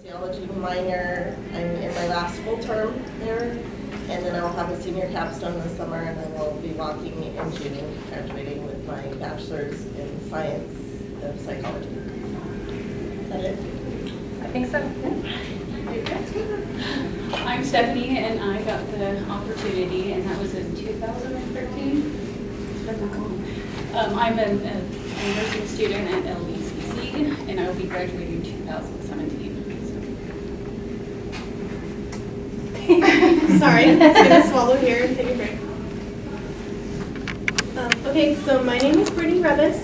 sociology minor. I'm in my last full term there, and then I'll have a senior capstone this summer, and then we'll be walking in June, graduating with my bachelor's in science of psychology. Is that it? I think so. I'm Stephanie, and I got the opportunity, and that was in 2013. It's been that long. I'm a nursing student at LBCC, and I will be graduating in 2017. Sorry, I'm just going to swallow here and take a break. Okay, so my name is Brittany Revis.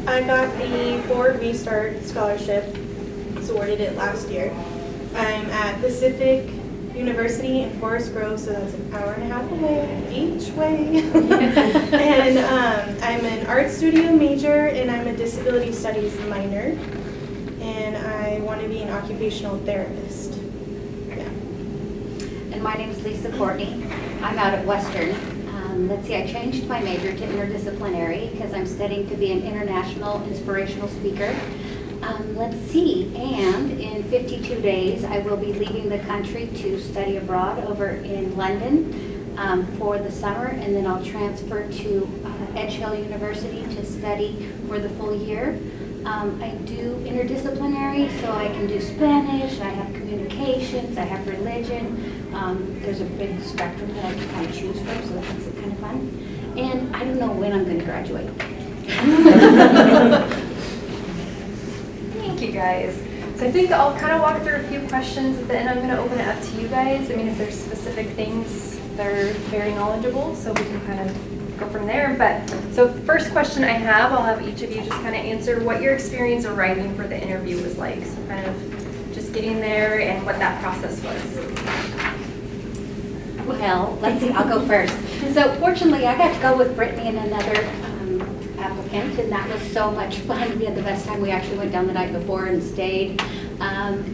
I got the Ford Restart Scholarship, awarded it last year. I'm at Pacific University in Forest Grove, so that's an hour and a half away each way. And I'm an art studio major, and I'm a disability studies minor. And I want to be an occupational therapist. Yeah. And my name is Lisa Courtney. I'm out at Western. Let's see, I changed my major to interdisciplinary because I'm studying to be an international inspirational speaker. Let's see, and in 52 days, I will be leaving the country to study abroad over in London for the summer, and then I'll transfer to Edge Hill University to study for the full year. I do interdisciplinary, so I can do Spanish, I have communications, I have religion. There's a big spectrum that I can kind of choose from, so that makes it kind of fun. And I don't know when I'm going to graduate. Thank you guys. So I think I'll kind of walk through a few questions at the end. I'm going to open it up to you guys. I mean, if there's specific things, they're very knowledgeable, so we can kind of go from there. But so the first question I have, I'll have each of you just kind of answer what your experience arriving for the interview was like. So kind of just getting there and what that process was. Well, let's see, I'll go first. So fortunately, I got to go with Brittany and another applicant, and that was so much fun. We had the best time. We actually went down the night before and stayed.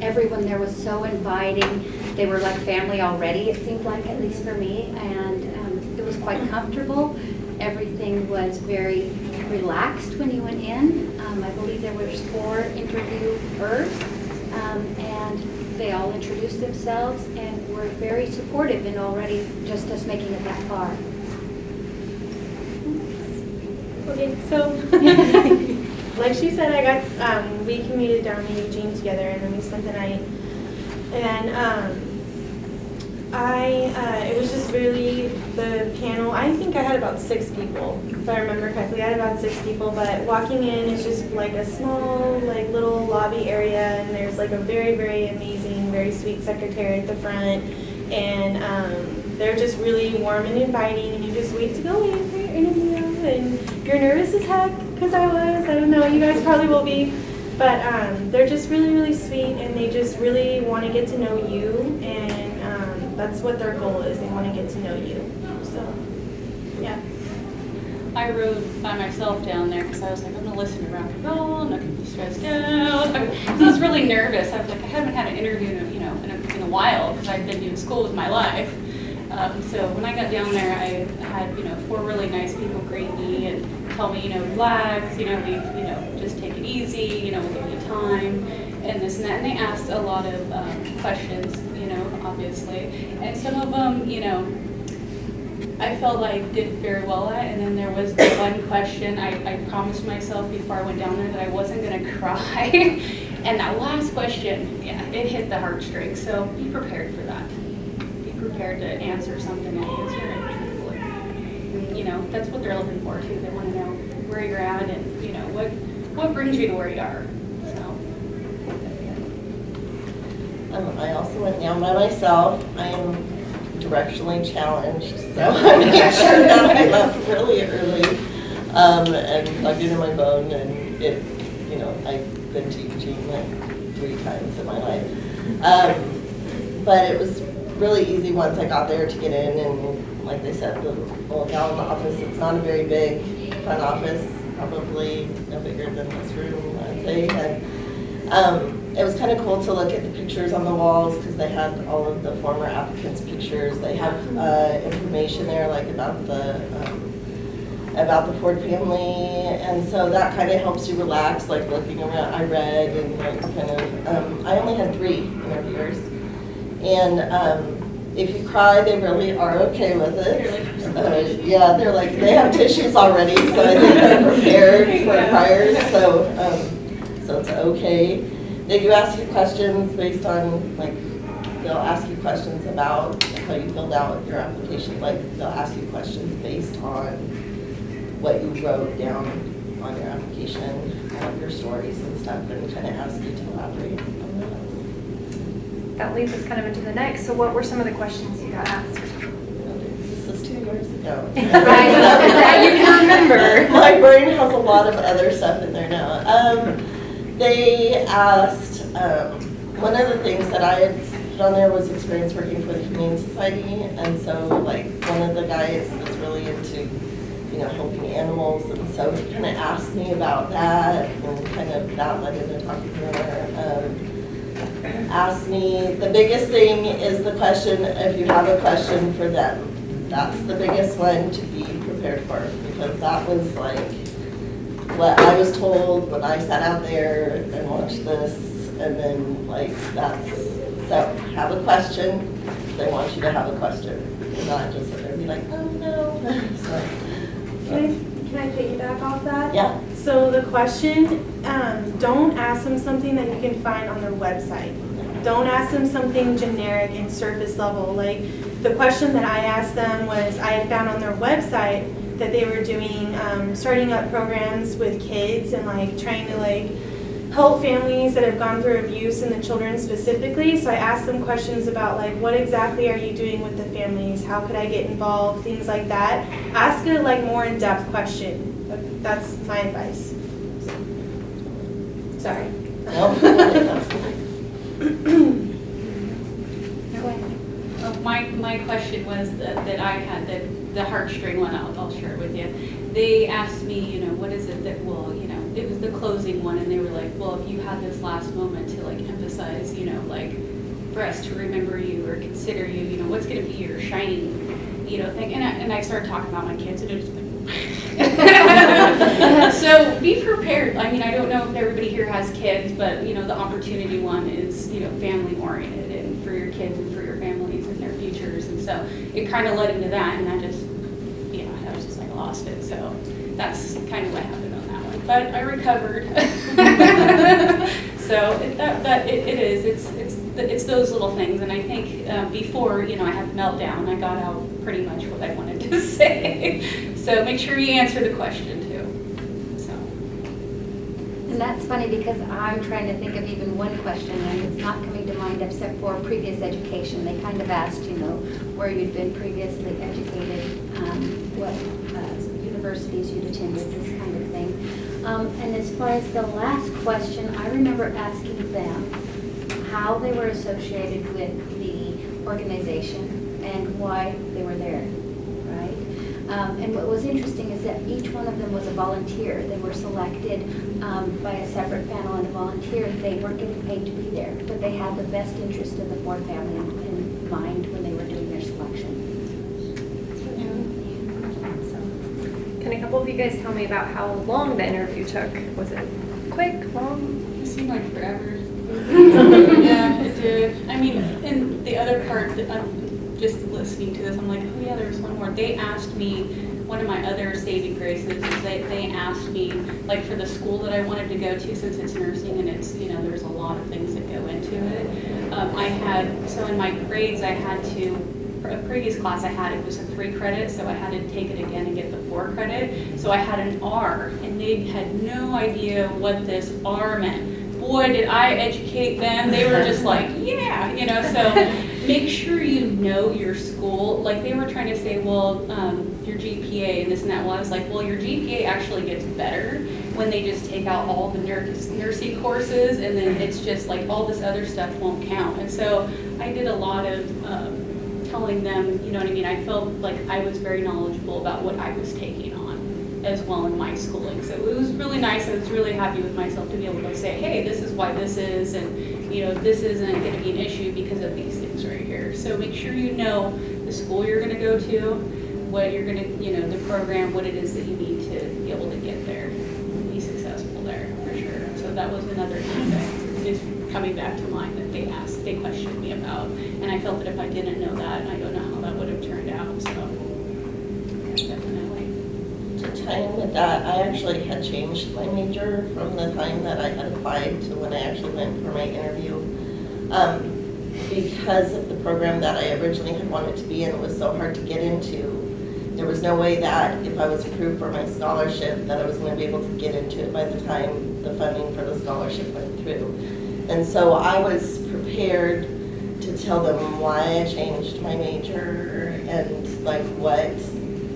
Everyone there was so inviting. They were like family already, it seemed like, at least for me, and it was quite comfortable. Everything was very relaxed when you went in. I believe there was 4 interviewers, and they all introduced themselves and were very supportive in already just us making it that far. Okay, so like she said, we commuted down to Eugene together, and then we spent the night. And it was just really the panel. I think I had about 6 people, if I remember correctly. I had about 6 people, but walking in, it's just like a small, like little lobby area, and there's like a very, very amazing, very sweet secretary at the front, and they're just really warm and inviting, and you just wait to go in for your interview, and you're nervous as heck, because I was. I don't know, you guys probably will be, but they're just really, really sweet, and they just really want to get to know you, and that's what their goal is. They want to get to know you. So, yeah. I rode by myself down there because I was like, I'm going to listen to rock and roll. I'm not going to be stressed out. I was really nervous. I was like, I haven't had an interview in a while because I've been doing school with my life. So when I got down there, I had 4 really nice people greet me and tell me, relax, just take it easy, we'll give you time, and this and that. And they asked a lot of questions, obviously, and some of them, I felt like did very well at. And then there was the one question I promised myself before I went down there that I wasn't going to cry. And that last question, yeah, it hit the heartstrings. So be prepared for that. Be prepared to answer something and answer it truthfully. That's what they're looking for too. They want to know where you're at and what brings you to where you are. I also went down by myself. I am directionally challenged, so I made sure that I left really early and plugged into my phone, and I've been to Eugene like 3 times in my life. But it was really easy once I got there to get in, and like they said, the little gal in the office, it's not a very big front office, probably no bigger than this room, I'd say. And, it was kind of cool to look at the pictures on the walls because they had all of the former applicants' pictures. They have information there like about the about the Ford family, and so that kind of helps you relax, like looking around. I read and like kind of, I only had 3 interviewers, and if you cry, they really are okay with it. Yeah, they're like, they have tissues already, so I think they're prepared for criers, so it's okay. They do ask you questions based on, like, they'll ask you questions about how you filled out your application, like they'll ask you questions based on what you wrote down on your application, your stories and stuff, and kind of ask you to elaborate on that. That leads us kind of into the next. So what were some of the questions you got asked? This is 2 years ago. That you can remember. My brain has a lot of other stuff in there now. They asked, one of the things that I had put on there was experience working for the Humane Society, and so like one of the guys was really into, you know, helping animals, and so he kind of asked me about that, and kind of that led into talking to her. Asked me, the biggest thing is the question, if you have a question for them. That's the biggest one to be prepared for, because that was like what I was told when I sat out there and watched this, and then like that's, so have a question, they want you to have a question, and not just sit there and be like, oh no. So, Can I piggyback off that? yeah. So the question, don't ask them something that you can find on their website. Don't ask them something generic and surface level. Like the question that I asked them was, I had found on their website that they were doing, starting up programs with kids and like trying to like help families that have gone through abuse and the children specifically. So I asked them questions about like, what exactly are you doing with the families? How could I get involved? Things like that. Ask a like more in-depth question. That's my advice. Sorry. My question was that I had, the heartstring one, I'll share it with you. They asked me, you know, what is it that will, you know, it was the closing one, and they were like, well, if you had this last moment to like emphasize, you know, like for us to remember you or consider you, you know, what's going to be your shining, you know, thing. And I started talking about my kids, and it just so be prepared. I mean, I don't know if everybody here has kids, but you know, the opportunity one is, you know, family oriented and for your kids and for your families and their futures. And so it kind of led into that, and I just, you know, I was just like lost it. So that's kind of what happened on that one. But I recovered. So it's those little things. And I think before, you know, I had the meltdown, I got out pretty much what I wanted to say. So make sure you answer the question too. So. And that's funny because I'm trying to think of even one question and it's not coming to mind except for previous education. They kind of asked, you know, where you'd been previously educated, what universities you'd attended, this kind of thing. And as far as the last question, I remember asking them how they were associated with the organization and why they were there, right? And what was interesting is that each one of them was a volunteer. They were selected by a separate panel and a volunteer. They weren't getting paid to be there, but they had the best interest in the Ford family in mind when they were doing their selection. Can a couple of you guys tell me about how long the interview took? Was it quick, long? It seemed like forever. Yeah, it did. I mean, and the other part, just listening to this, I'm like, oh yeah, there's one more. They asked me, one of my other saving graces is they asked me, like for the school that I wanted to go to, since it's nursing and it's, you know, there's a lot of things that go into it. I had, so in my grades, I had to, a previous class I had, it was a 3 credit, so I had to take it again and get the 4 credit. So I had an R, and they had no idea what this R meant. Boy, did I educate them. They were just like, yeah, you know, so make sure you know your school. Like they were trying to say, well, your GPA and this and that. Well, I was like, well, your GPA actually gets better when they just take out all the nursing courses, and then it's just like all this other stuff won't count. And so I did a lot of telling them, you know what I mean, I felt like I was very knowledgeable about what I was taking on as well in my schooling. So it was really nice. I was really happy with myself to be able to say, hey, this is why this is, and you know, this isn't going to be an issue because of these things right here. So make sure you know the school you're going to go to. what you're gonna, the program, what it is that you need to be able to get there, be successful there, for sure. So that was another thing that is coming back to mind that they questioned me about. And I felt that if I didn't know that, I don't know how that would have turned out, so, yeah, definitely. To tie in with that, I actually had changed my major from the time that I had applied to when I actually went for my interview. Because of the program that I originally had wanted to be in was so hard to get into, there was no way that if I was approved for my scholarship that I was going to be able to get into it by the time the funding for the scholarship went through. And so I was prepared to tell them why I changed my major and like what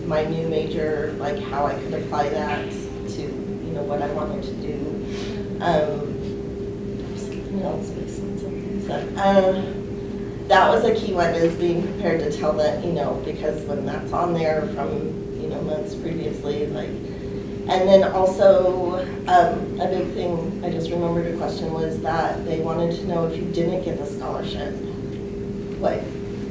my new major, like how I could apply that to, what I wanted to do. Something else, that was a key one, is being prepared to tell that, because when that's on there from, months previously, like, and then also a big thing I just remembered a question was that they wanted to know if you didn't get the scholarship, like,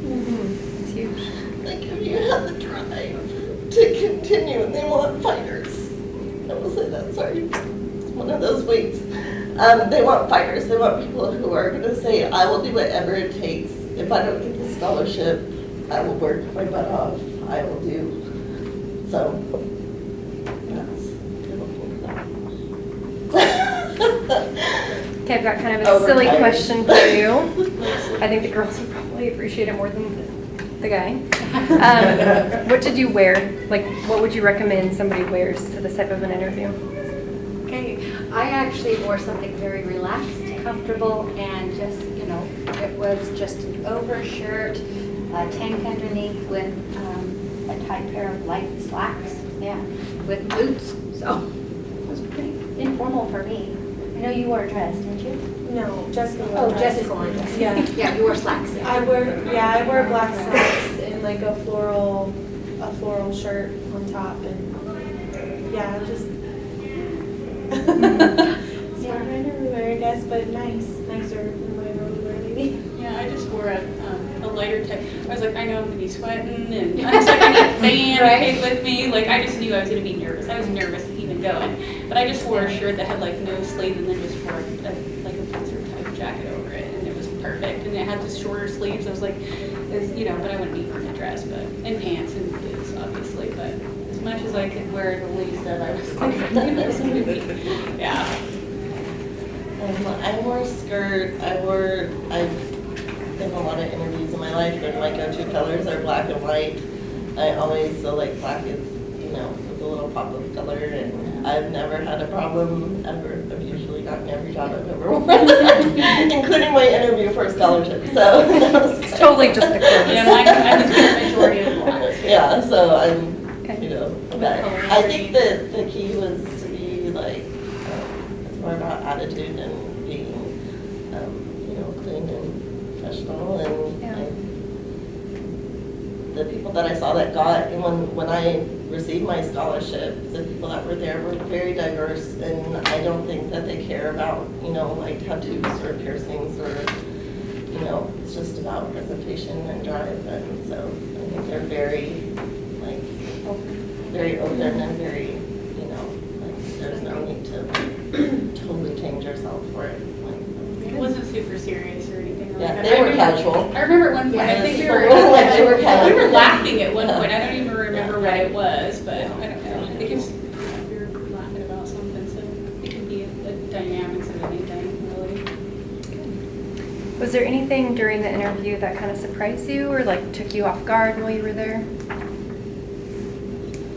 It's huge. like if you had the drive to continue and they want fighters. I will say that, sorry. It's one of those weeks. They want fighters. They want people who are going to say, I will do whatever it takes. If I don't get the scholarship, I will work my butt off. I will do. So, that's Okay, I've got kind of a Overtired. silly question for you. I think the girls would probably appreciate it more than the guy. What did you wear? Like, what would you recommend somebody wears to this type of an interview? Okay, I actually wore something very relaxed, comfortable, and just, it was just an overshirt, a tank underneath with a tight pair of light slacks, yeah, with boots. So it was pretty informal for me. I know you wore a dress, didn't you? No, Jessica wore Oh, a dress. Jessica wore a dress. Yeah. Yeah, you wore slacks. Yeah. I wear black slacks and like a floral shirt on top, and yeah, just smart right everywhere, I guess, but nicer than my regular maybe. Yeah, I just wore a lighter type. I was like, I know I'm gonna be sweating, and I was like, I need a fan Right. to take with me. Like, I just knew I was gonna be nervous. I was nervous even going, but I just wore a shirt that had like no sleeve, and then just wore like a blazer type jacket over it, and it was perfect. And it had just shorter sleeves. I was like, but I wouldn't be wearing a dress, and pants and boots, obviously. But as much as I could wear the least of, I was like, it was gonna be, yeah. I wore a skirt. I've been in a lot of interviews in my life, and my go-to colors are black and white. I always feel like black is, with a little pop of color, and I've never had a problem ever. I've usually gotten every job I've ever worn, including my interview for a scholarship. So It's totally just the clothes. Yeah, I think the majority of black. yeah, so I'm, Okay. but I think that the key was to be like, it's more about attitude and being, clean and professional. And Yeah. the people that I saw that got, and when I received my scholarship, the people that were there were very diverse, and I don't think that they care about, like tattoos or piercings or, it's just about presentation and drive. And so I think they're very, very open and very, there's no need to totally change yourself for it. It wasn't super serious or anything like Yeah, that. they I were remember- casual. I remember at one point, I Yeah, think we people were, were like, they were casual. we were laughing at one point. I don't even remember what it was, but I don't know. I think it's, we were laughing about something, so it could be the dynamics of anything, really. Was there anything during the interview that kind of surprised you or like took you off guard while you were there?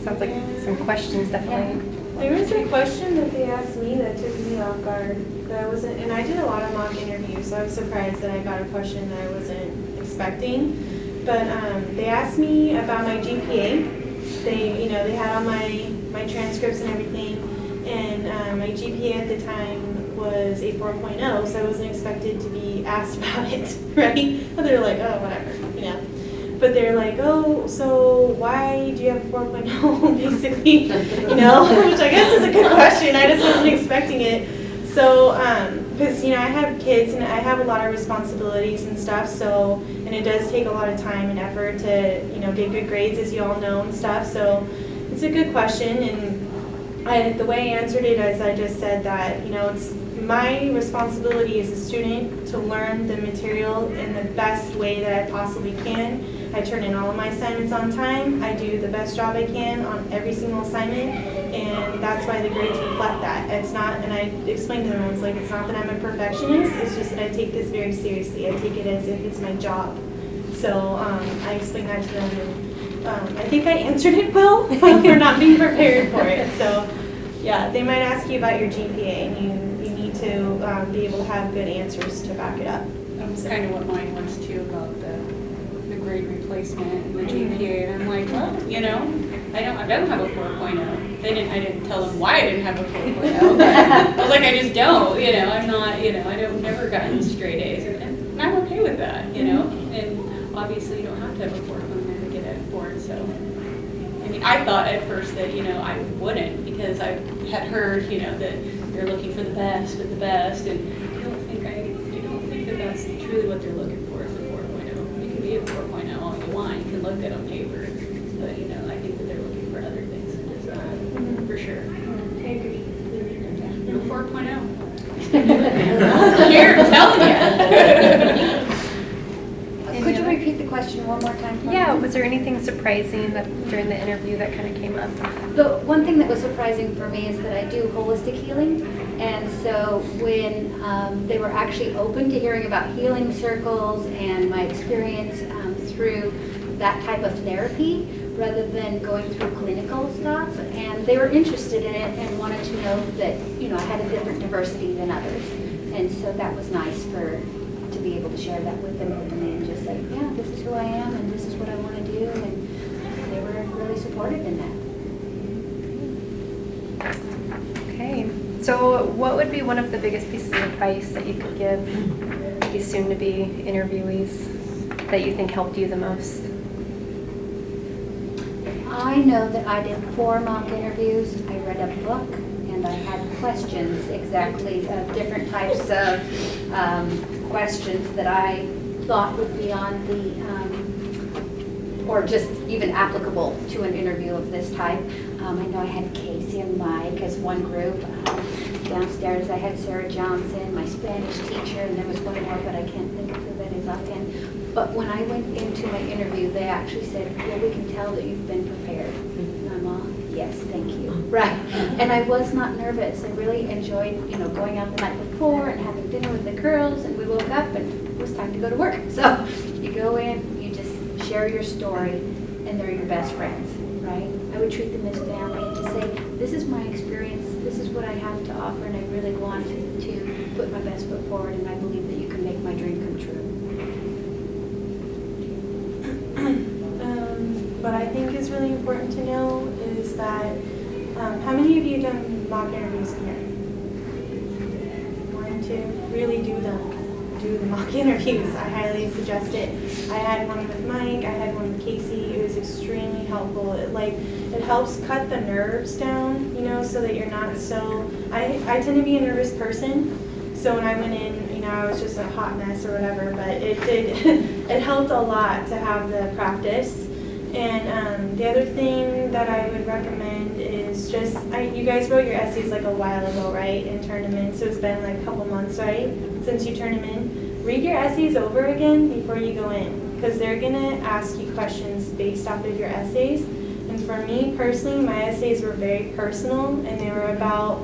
Sounds like some questions definitely. There was a question that they asked me that took me off guard. That I wasn't, and I did a lot of mock interviews, so I was surprised that I got a question that I wasn't expecting. But they asked me about my GPA. They had all my transcripts and everything, and my GPA at the time was a 4.0, so I wasn't expected to be asked about it, right? But they're like, oh, whatever, But they're like, oh, so why do you have a 4.0, basically, which I guess is a good question. I just wasn't expecting it. So because I have kids and I have a lot of responsibilities and stuff, so, and it does take a lot of time and effort to, get good grades, as you all know, and stuff, so it's a good question, and the way I answered it is I just said that, it's my responsibility as a student to learn the material in the best way that I possibly can. I turn in all of my assignments on time. I do the best job I can on every single assignment, and that's why the grades reflect that. It's not, and I explained to them, I was like, it's not that I'm a perfectionist, it's just that I take this very seriously. I take it as if it's my job. So I explained that to them, and I think I answered it well for not being prepared for it. So yeah, they might ask you about your GPA, and you need to be able to have good answers to back it up. That's kind of what mine was too, about the grade replacement and the GPA, and I'm like, well, I don't have a 4.0. I didn't tell them why I didn't have a 4.0, but I was like, I just don't, I'm not, I've never gotten straight A's, and I'm okay with that, and obviously you don't have to have a 4.0 to get a 4, so. I mean, I thought at first that, I wouldn't, because I had heard, that you're looking for the best of the best, and I don't think that that's truly what they're looking for is a 4.0. You can be a 4.0 all you want, you can look good on paper, but, I think that they're looking for other things than just that, for sure. I agree. No 4.0. Here, I'm telling you. Could you repeat the question one more time, please? Yeah, was there anything surprising that during the interview that kind of came up? The one thing that was surprising for me is that I do holistic healing, and so when they were actually open to hearing about healing circles and my experience through that type of therapy rather than going through clinical stuff, and they were interested in it and wanted to know that I had a different diversity than others, and so that was nice to be able to share that with them openly and just say, yeah, this is who I am and this is what I want to do, and they were really supportive in that. Okay, so what would be one of the biggest pieces of advice that you could give these soon-to-be interviewees that you think helped you the most? I know that I did 4 mock interviews. I read a book and I had questions, exactly different types of questions that I thought would be on or just even applicable to an interview of this type. I know I had Casey and Mike as one group. Downstairs I had Sarah Johnson, my Spanish teacher, and there was one more, but I can't think of who that is offhand. But when I went into my interview, they actually said, well, we can tell that you've been prepared. And I'm all, yes, thank you. Right. And I was not nervous. I really enjoyed, going out the night before and having dinner with the girls, and we woke up and it was time to go to work. So you go in, you just share your story, and they're your best friends, right? I would treat them as family and just say, this is my experience, this is what I have to offer, and I really want to put my best foot forward, and I believe that you can make my dream come true. What I think is really important to know is that, how many of you have done mock interviews in here? 1, 2, really do the mock interviews. I highly suggest it. I had one with Mike, I had one with Casey. It was extremely helpful. It helps cut the nerves down, so that you're not so, I tend to be a nervous person. So when I went in, I was just a hot mess or whatever, but it helped a lot to have the practice. And the other thing that I would recommend is just, you guys wrote your essays like a while ago, right, and turned them in, so it's been like a couple months, right, since you turned them in. Read your essays over again before you go in, because they're going to ask you questions based off of your essays. And for me personally, my essays were very personal, and they were about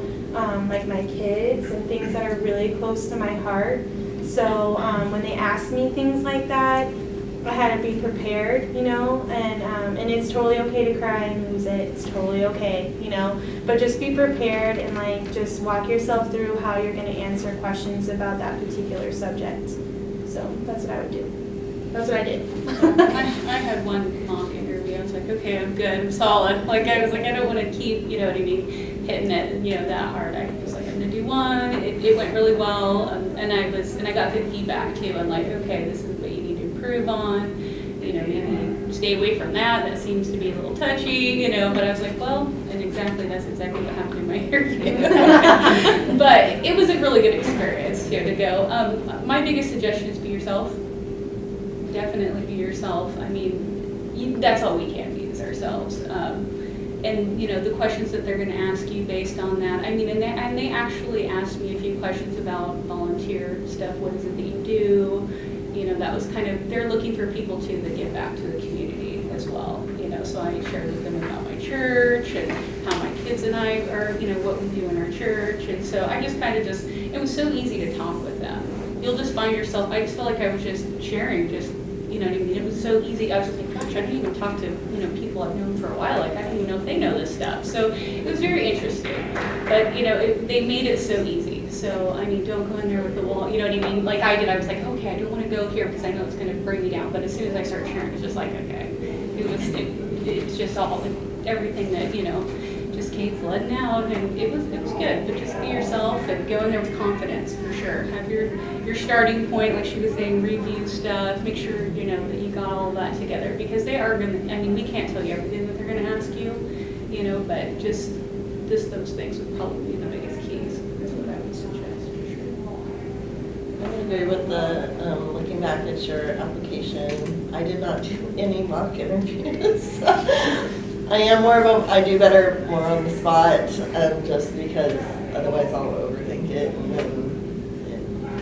like my kids and things that are really close to my heart. So when they asked me things like that, I had to be prepared, and it's totally okay to cry and lose it. It's totally okay, but just be prepared and just walk yourself through how you're going to answer questions about that particular subject. So that's what I would do. That's what I did. I had one mock interview. I was like, okay, I'm good, I'm solid. I was like, I don't want to keep, hitting it, that hard. I was like, I'm gonna do one. It went really well, and I got good feedback too. I'm like, okay, this is what you need to improve on. You need stay away from that. That seems to be a little touchy, you know, but I was like, well, that's exactly what happened in my interview. But it was a really good experience, too, to go. My biggest suggestion is be yourself. Definitely be yourself. I mean, that's all we can be is ourselves. And, you know, the questions that they're going to ask you based on that. I mean, and they actually asked me a few questions about volunteer stuff. What is it that you do? You know, that was kind of, they're looking for people, too, that give back to the community as well. You know, so I shared with them about my church and how my kids and I are, you know, what we do in our church. And so I just kind of it was so easy to talk with them. You'll just find yourself, I just felt like I was just sharing, you know what I mean? It was so easy. I was just like, gosh, I didn't even talk to, you know, people I've known for a while. Like, I don't even know if they know this stuff. So it was very interesting. But, you know, they made it so easy. So, I mean, don't go in there with the wall. You know what I mean? Like I did. I was like, okay, I don't want to go here because I know it's going to bring me down. But as soon as I started sharing, it's just like, okay. It's just all, everything that, you know, just came flooding out. And it was good. But just be yourself and go in there with confidence, for sure. Have your starting point, like she was saying, review stuff. Make sure, you know, that you got all of that together. Because they are going to, I mean, we can't tell you everything that they're going to ask you, you know, but just those things would probably be the biggest keys. That's what I would suggest, for sure. I would agree with the, looking back at your application, I did not do any mock interviews. I am I do better more on the spot, just because otherwise I'll overthink it. And then,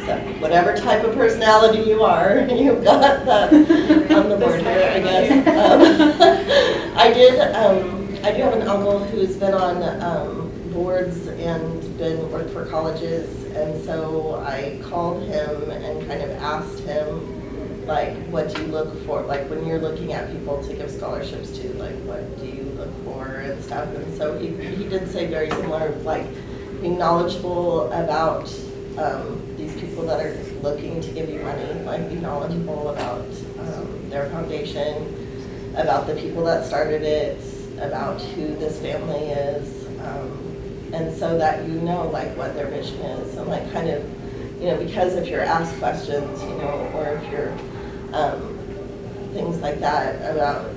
so whatever type of personality you are, you've got that on the board here, I guess. I do have an uncle who's been on boards and worked for colleges, and so I called him and kind of asked him, like, what do you look for? Like, when you're looking at people to give scholarships to, like, what do you look for and stuff? And so he did say very similar, like, being knowledgeable about these people that are looking to give you money, like, be knowledgeable about their foundation, about the people that started it, about who this family is, and so that you know, like, what their vision is, and, like, kind of, you know, because if you're asked questions, you know, or if you're things like that about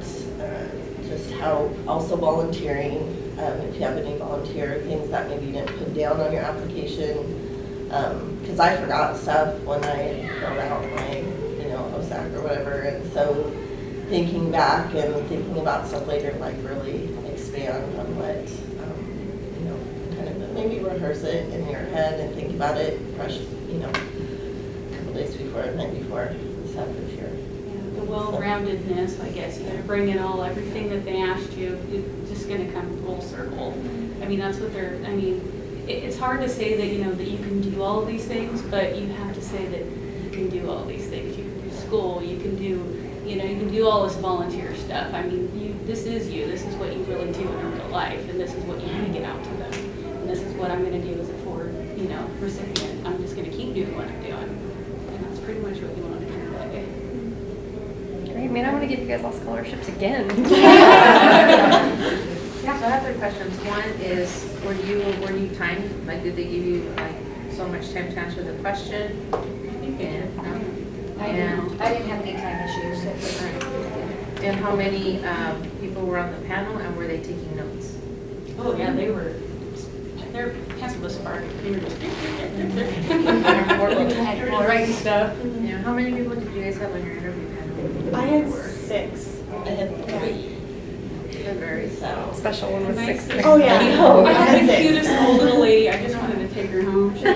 just how also volunteering, if you have any volunteer things that maybe you didn't put down on your application, because I forgot stuff when I filled out my, you know, OSAC or whatever, and so thinking back and thinking about stuff later, like, really expand on what, you know, kind of maybe rehearse it in your head and think about it fresh, you know, a couple days before, the night before, stuff if you're. The well-roundedness, I guess, you know, bring in everything that they asked you, it's just going to come full circle. I mean, that's what it's hard to say that, you know, that you can do all of these things, but you have to say that you can do all these things. You can do school, you can do all this volunteer stuff. I mean, this is what you really do in real life, and this is what you need to get out to them. And this is what I'm going to do as a forward, you know, recipient. I'm just going to keep doing what I'm doing. And that's pretty much what you want to do today. Great, man, I want to give you guys all scholarships again. Yeah, so I have 3 questions. One is, were you timed? Like, did they give you like so much time to answer the question? And I didn't have any time issues. It was and how many people were on the panel, and were they taking notes? Oh, yeah, their pencil was sparking. They were just writing stuff. Yeah. How many people did you guys have on your interview panel? I had 6. I had 3. They're very So Special one was 6. Oh, yeah. I had the That's it. cutest old little lady. I just wanted to take her home. She was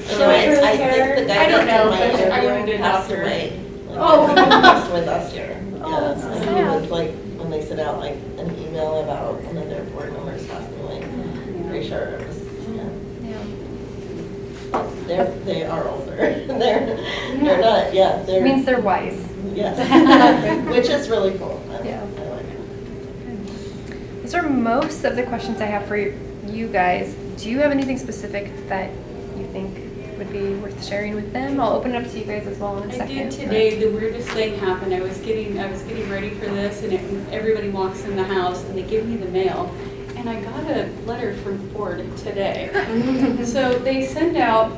so Anyways, I think the guy I don't that know, did my but I wanted interview to passed adopt her. away. Like, Oh. he passed away last year. Oh, Yeah, that's and he sad. was like, when they sent out like an email about one of their board members passing away, pretty sure it was, yeah. They are older. They're not, yeah, It they're, means they're wise. yes, which is really cool. Yeah. I like it. These are most of the questions I have for you guys. Do you have anything specific that you think would be worth sharing with them? I'll open it up to you guys as well in a I second. did today. The weirdest thing happened. I was getting ready for this, and everybody walks in the house, and they give me the mail, and I got a letter from Ford today. So they send out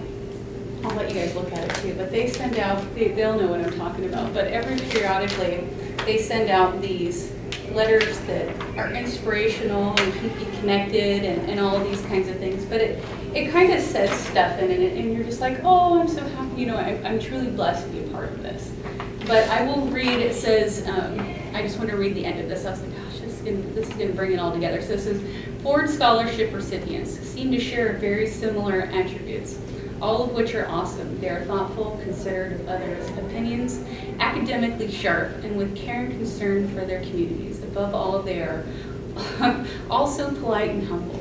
I'll let you guys look at it too, but they send out, they'll know what I'm talking about, but every periodically, they send out these letters that are inspirational and keep you connected and all of these kinds of things, but it kind of says stuff in it, and you're just like, oh, I'm so happy, I'm truly blessed to be a part of this. But I will read, it says, I just want to read the end of this. I was like, gosh, this is going to bring it all together. So it says, Ford Scholarship recipients seem to share very similar attributes, all of which are awesome. They are thoughtful, considerate of others' opinions, academically sharp, and with care and concern for their communities. Above all, they are also polite and humble,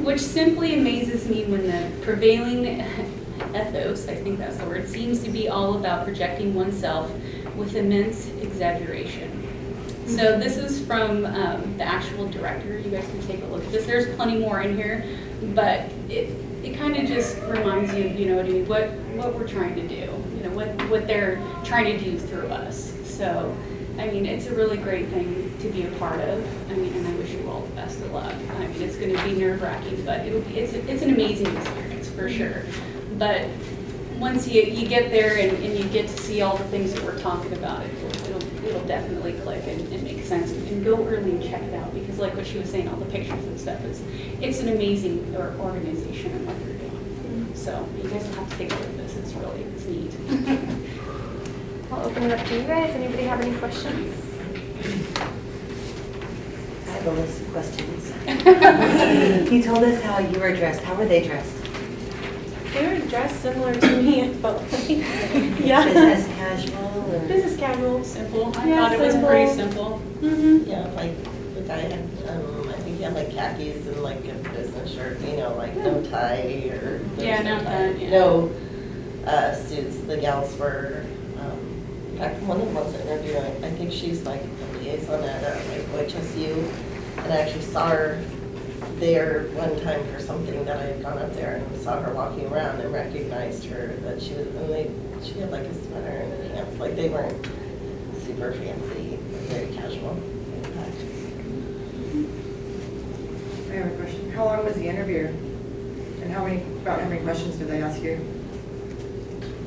which simply amazes me when the prevailing ethos, I think that's the word, seems to be all about projecting oneself with immense exaggeration. So this is from the actual director. You guys can take a look at this. There's plenty more in here, but it kind of just reminds you of, what we're trying to do, what they're trying to do through us. So, I mean, it's a really great thing to be a part of. I mean, and I wish you all the best of luck. I mean, it's going to be nerve-wracking, but it's an amazing experience for sure. But once you get there and you get to see all the things that we're talking about, it'll definitely click and make sense. And go early and check it out, because like what she was saying, all the pictures and stuff, it's an amazing organization and what they're doing. So you guys will have to take a look at this. It's neat. I'll open it up to you guys. Anybody have any questions? I have a list of questions. You told us how you were dressed. How were they dressed? They were dressed similar to me, I felt like. Yeah. Business casual? Or? Business casual. Simple. I Yeah, thought it was simple. pretty simple. Mm-hmm. Yeah, like the guy had, I think he had like khakis and like a business shirt, like no tie or. Yeah, no tie, yeah. No suits. The gals were, in fact, one of the ones that interviewed, I think she's like a liaison at like OHSU, and I actually saw her there one time for something that I had gone up there and saw her walking around and recognized her, that she was, and she had like a sweater and pants, like they weren't super fancy, very casual. I have a question. How long was the interview? And about how many questions did they ask you?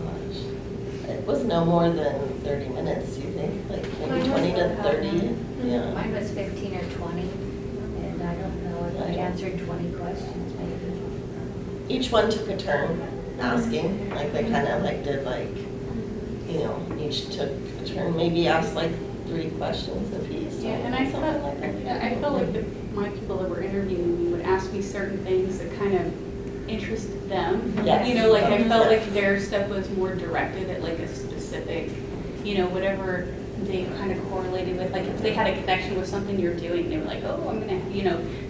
Gosh, it was no more than 30 minutes, you think? Like maybe Mine was 20 to about 30? that. Yeah. Mine was 15 or 20, and I don't know if I answered 20 questions maybe. Each one took a turn asking, like they kind of like did like, each took a turn, maybe asked like 3 questions apiece. Yeah, and I felt like my people that were interviewing me would ask me certain things that kind of interested them. Yes. I felt like their stuff was more directed at like a specific, whatever they kind of correlated with. Like if they had a connection with something you're doing, they were like, oh, I'm gonna,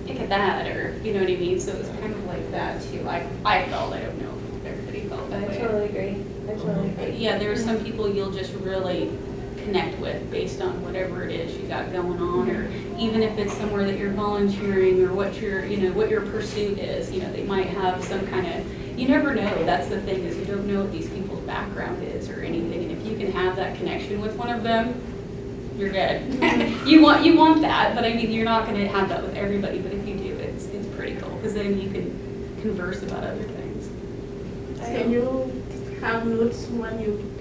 pick at that, or you know what I mean. So it was kind of like that too. I felt, I don't know if everybody felt that I way. totally agree. But yeah, there are some people you'll just really connect with based on whatever it is you got going on, or even if it's somewhere that you're volunteering or what your pursuit is, they might have some kind of, you never know. That's the thing, is you don't know what these people's background is or anything, and if you can have that connection with one of them, you're good. you want that, but I mean, you're not going to have that with everybody, but if you do, it's pretty cool, because then you can converse about other things. Can you have notes when you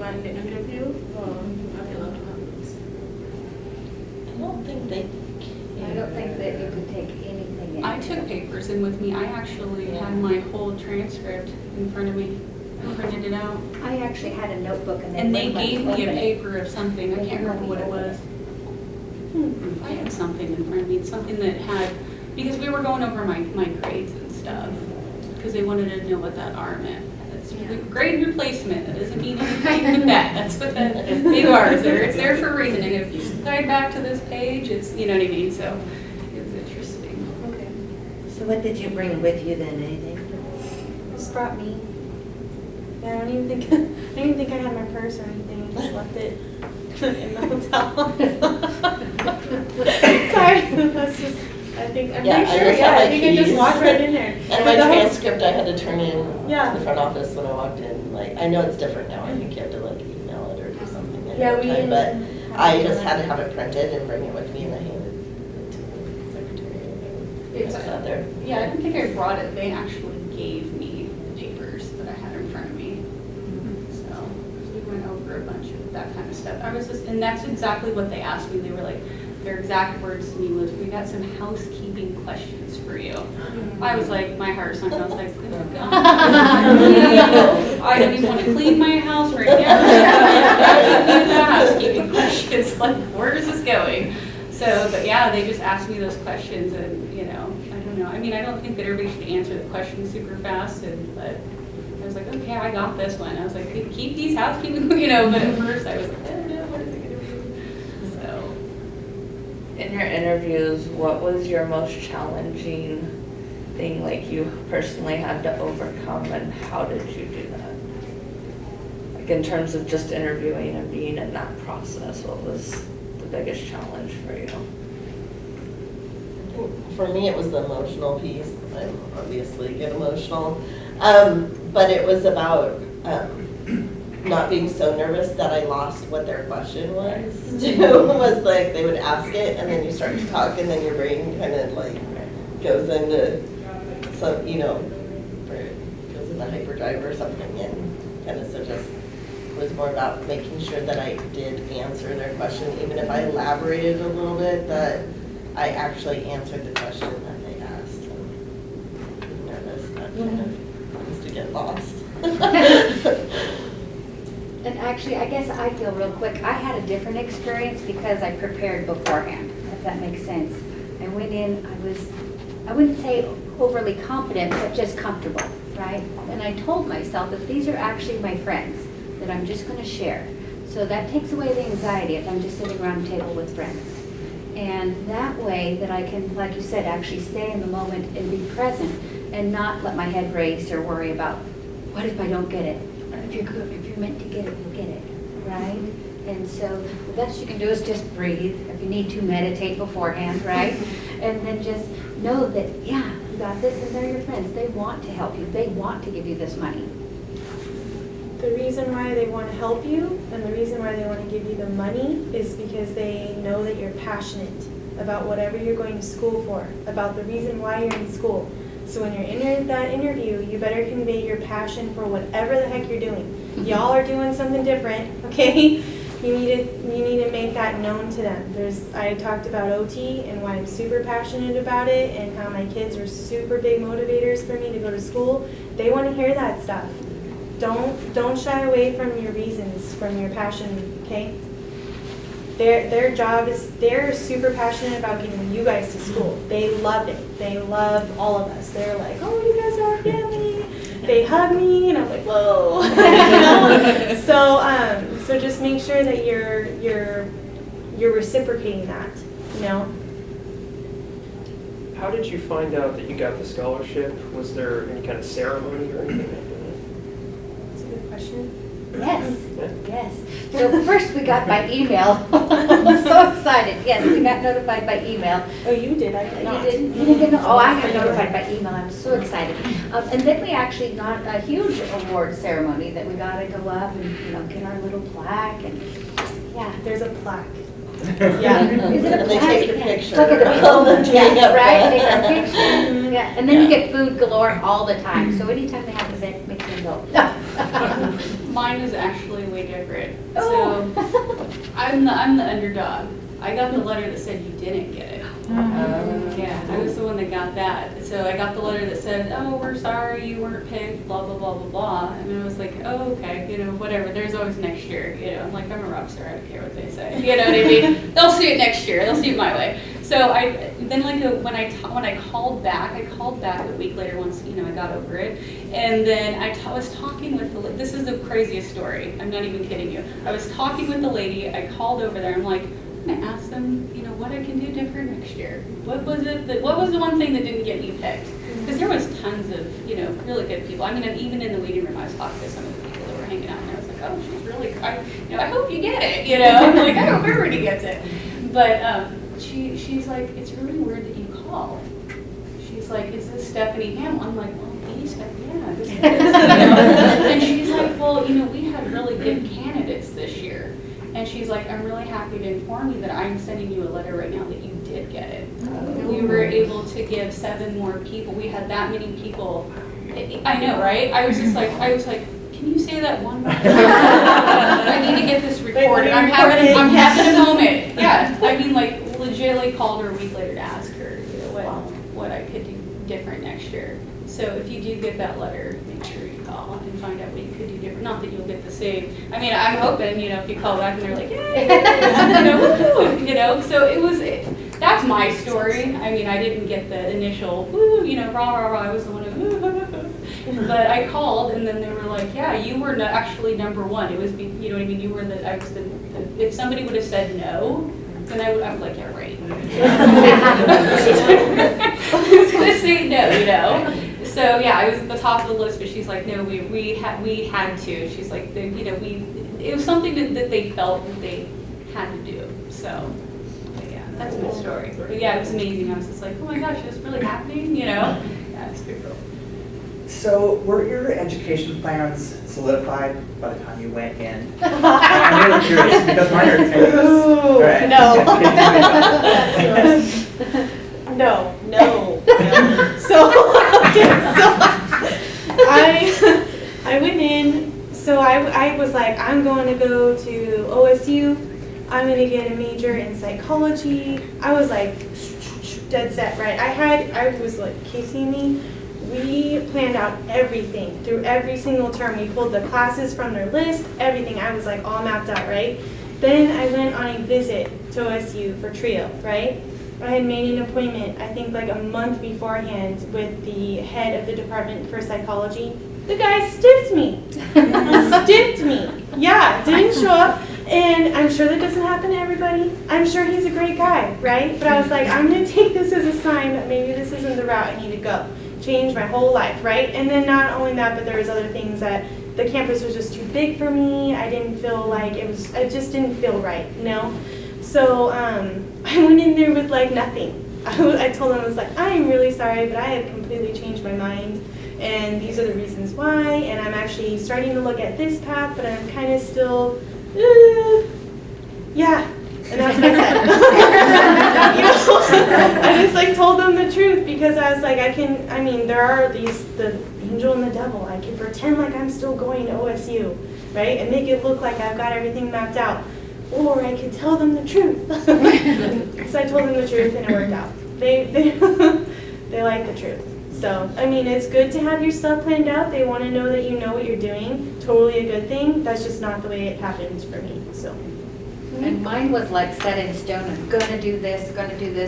are in the interview, or you are allowed to have notes? I don't think they I don't think that you could take anything in. I took papers in with me. I actually had my whole transcript in front of me. I printed it out. I actually had a notebook and then. And they when I gave me a opened it- paper of something, I can't remember what it was. I had something in front of me, something that had, because we were going over my grades and stuff, because they wanted to know what that R meant. That's grade replacement, that doesn't mean anything but that, that's what they are, it's there for a reason, and if you slide back to this page, it's, you know what I mean, so it's interesting. Okay. So what did you bring with you then? Anything? Just brought me. Yeah, I don't even think I had my purse or anything. I just left it in the hotel. Sorry, that's just. I'm pretty sure. I think I just walked right in there. And my transcript I had to turn in Yeah. to the front office when I walked in. Like, I know it's different now. I think you have to like email it or do something at Yeah, that we time. didn't But have I to just do had to that. have it printed and bring it with me, and I handed it to the secretary. And It's I sat there. Yeah, I don't think I brought it, they actually gave me the papers that I had in front of me. stuff. And that's exactly what they asked me. They were like, their exact words to me was, we got some housekeeping questions for you. I was like, my heart sunk. I was like, oh God. I don't even want to clean my house right now. Housekeeping questions, like, where is this going? So, but yeah, they just asked me those questions, and I don't know. I mean, I don't think that everybody should answer the questions super fast, but I was like, okay, I got this one. I was like, keep these housekeeping, but at first I was like, I don't know, what is it going to be? So. In your interviews, what was your most challenging thing, like you personally had to overcome, and how did you do that? Like in terms of just interviewing and being in that process, what was the biggest challenge for you? For me, it was the emotional piece. I obviously get emotional. But it was about not being so nervous that I lost what their question was. Was like they would ask it, and then you start to talk, and then your brain kind of like goes into some, goes into hyperdrive or something, and kind of so just was more about making sure that I did answer their question, even if I elaborated a little bit, that I actually answered the question that they asked. And nervous, that kind of used to get lost. And actually, I guess I feel real quick, I had a different experience because I prepared beforehand, if that makes sense. I went in, I wouldn't say overly confident, but just comfortable, right? And I told myself that these are actually my friends, that I'm just going to share. So that takes away the anxiety if I'm just sitting around a table with friends. And that way that I can, like you said, actually stay in the moment and be present and not let my head race or worry about, what if I don't get it? If you're meant to get it, you'll get it, right? And so the best you can do is just breathe. If you need to, meditate beforehand, right? And then just know that, yeah, you got this, and they're your friends. They want to help you. They want to give you this money. The reason why they want to help you and the reason why they want to give you the money is because they know that you're passionate about whatever you're going to school for, about the reason why you're in school. So when you're in that interview, you better convey your passion for whatever the heck you're doing. Y'all are doing something different, okay? You need to make that known to them. I talked about OT and why I'm super passionate about it and how my kids are super big motivators for me to go to school. They want to hear that stuff. Don't shy away from your reasons, from your passion, okay? Their job is, they're super passionate about getting you guys to school. They love it. They love all of us. They're like, oh, you guys are our family. They hug me, and I'm like, whoa. So just make sure that you're reciprocating that, How did you find out that you got the scholarship? Was there any kind of ceremony or anything like that? That's a good question. Yes. So first we got by email. So excited. Yes, we got notified by email. Oh, you did. I did not. You didn't? You didn't get no? Oh, I got notified by email. I'm so excited. And then we actually got a huge award ceremony that we got to go up and get our little plaque and yeah. There's a plaque. Yeah. Is it a And they plaque? take a picture. Look at the Yeah, right? Take a picture. Yeah. And then you get food galore all the time. So anytime they have an event, make them go. Mine is actually way different. Oh. So I'm the underdog. I got the letter that said you didn't get it. Yeah, I was the one that got that. So I got the letter that said, oh, we're sorry you weren't picked, blah, blah, blah, blah, blah. And I was like, oh, okay, whatever. There's always next year. I'm like, I'm a rock star. I don't care what they say. You know what I mean? They'll see it next year. They'll see it my way. So when I called back a week later once, I got over it. And then I was talking with this is the craziest story. I'm not even kidding you. I was talking with the lady. I called over there. I'm like, I'm gonna ask them, what I can do different next year. What was the one thing that didn't get me picked? Because there was tons of, really good people. I mean, even in the waiting room, I was talking to some of the people that were hanging out, and I was like, oh, she's really good. I hope you get it. I'm like, I hope everybody gets it. But she's like, it's really weird that you called. She's like, is this Stephanie Hamill? I'm like, well, yeah, this is. And she's like, well, we had really good candidates this year. And she's like, I'm really happy to inform you that I'm sending you a letter right now that you did get it. We were able to give 7 more people. We had that many people. I know, right? I was like, can can you say that one more time? I need to get this recorded. I'm having a moment. Yeah, I mean, like, legitimately called her a week later to ask her, you know, what I could do different next year. So if you do get that letter, make sure you call and find out what you could do different. Not that you'll get the same. I mean, I'm hoping, you know, if you call back and they're like, yay, you know, so that's my story. I mean, I didn't get the initial, woo, you know, rah, rah, rah. I was the one who, but I called and then they were like, yeah, you were actually number one. It was, you know what I mean? You were if somebody would have said no, then I was like, yeah, right. Who's going to say no, you know? So yeah, I was at the top of the list, but she's like, no, we had to. She's like, you know, it was something that they felt that they had to do. So yeah, that's my story. But yeah, it was amazing. I was just like, oh my gosh, is this really happening? You know? Yeah, it's pretty cool. So were your education plans solidified by the time you went in? I'm really curious because mine are 10 years. Right. No. No. So I went in, so I was like, I'm going to go to OSU, I'm going to get a major in psychology. I was like, dead set, right? I was like, Casey and me, we planned out everything through every single term. We pulled the classes from their list, everything. I was like all mapped out, right? Then I went on a visit to OSU for TRIO, right? I had made an appointment, I think like a month beforehand, with the head of the department for psychology. The guy stiffed me. Yeah, didn't show up. And I'm sure that doesn't happen to everybody. I'm sure he's a great guy, right? But I was like, I'm going to take this as a sign that maybe this isn't the route I need to go. Change my whole life, right? And then not only that, but there was other things that the campus was just too big for me. I didn't feel like it just didn't feel right, you know? So I went in there with like nothing. I told them, I was like, I am really sorry, but I have completely changed my mind. And these are the reasons why. And I'm actually starting to look at this path, but I'm kind of still, yeah. And that's what I said. You know, I just like told them the truth because I was like, there are the angel and the devil. I can pretend like I'm still going to OSU, right? And make it look like I've got everything mapped out. Or I could tell them the truth. So I told them the truth and it worked out. They like the truth. So, I mean, it's good to have your stuff planned out. They want to know that you know what you're doing. Totally a good thing. That's just not the way it happens for me, so. And mine was like set in stone. I'm gonna do this,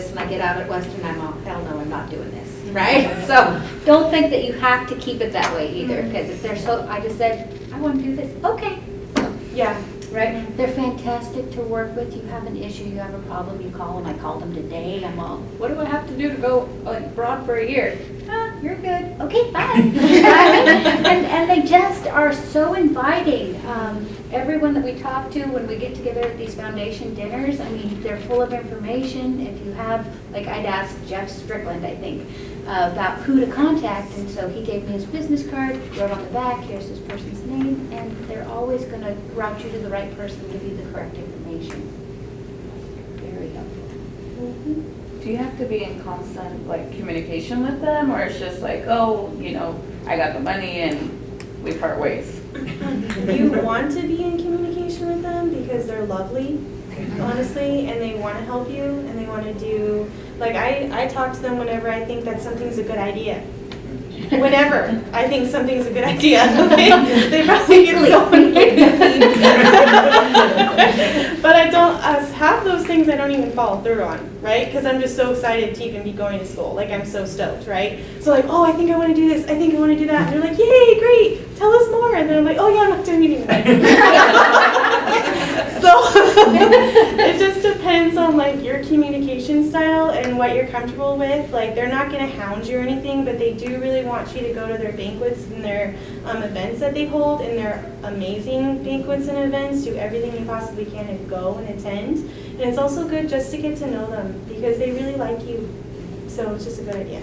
and I get out at Western, I'm all, hell no, I'm not doing this, right? So don't think that you have to keep it that way either, because if they're I just said, I want to do this, okay. So, yeah. Right? They're fantastic to work with. You have an issue, you have a problem, you call them. I called them today. I'm all, what do I have to do to go abroad for a year? You're good. Okay, bye. and they just are so inviting. Everyone that we talk to when we get together at these foundation dinners, I mean, they're full of information. If you have, like I'd asked Jeff Strickland, I think, about who to contact, and so he gave me his business card, wrote on the back, here's this person's name, and they're always going to route you to the right person, give you the correct information. Very helpful. Mm-hmm. Do you have to be in constant like communication with them, or it's just like, oh, you know, I got the money and we part ways? You want to be in communication with them because they're lovely, honestly, and they want to help you, and they want to do, like I talk to them whenever I think that something's a good idea. Whenever I think something's a good idea, okay? They probably get so annoyed. But I don't, half those things I don't even follow through on, right? Because I'm just so excited to even be going to school. Like, I'm so stoked, right? So like, oh, I think I want to do this. I think I want to do that. And they're like, yay, great. Tell us more. And then I'm like, oh yeah, I'm not doing anything. So it just depends on like your communication style and what you're comfortable with. Like, they're not going to hound you or anything, but they do really want you to go to their banquets and their events that they hold, and their amazing banquets and events. Do everything you possibly can and go and attend. And it's also good just to get to know them because they really like you. So it's just a good idea.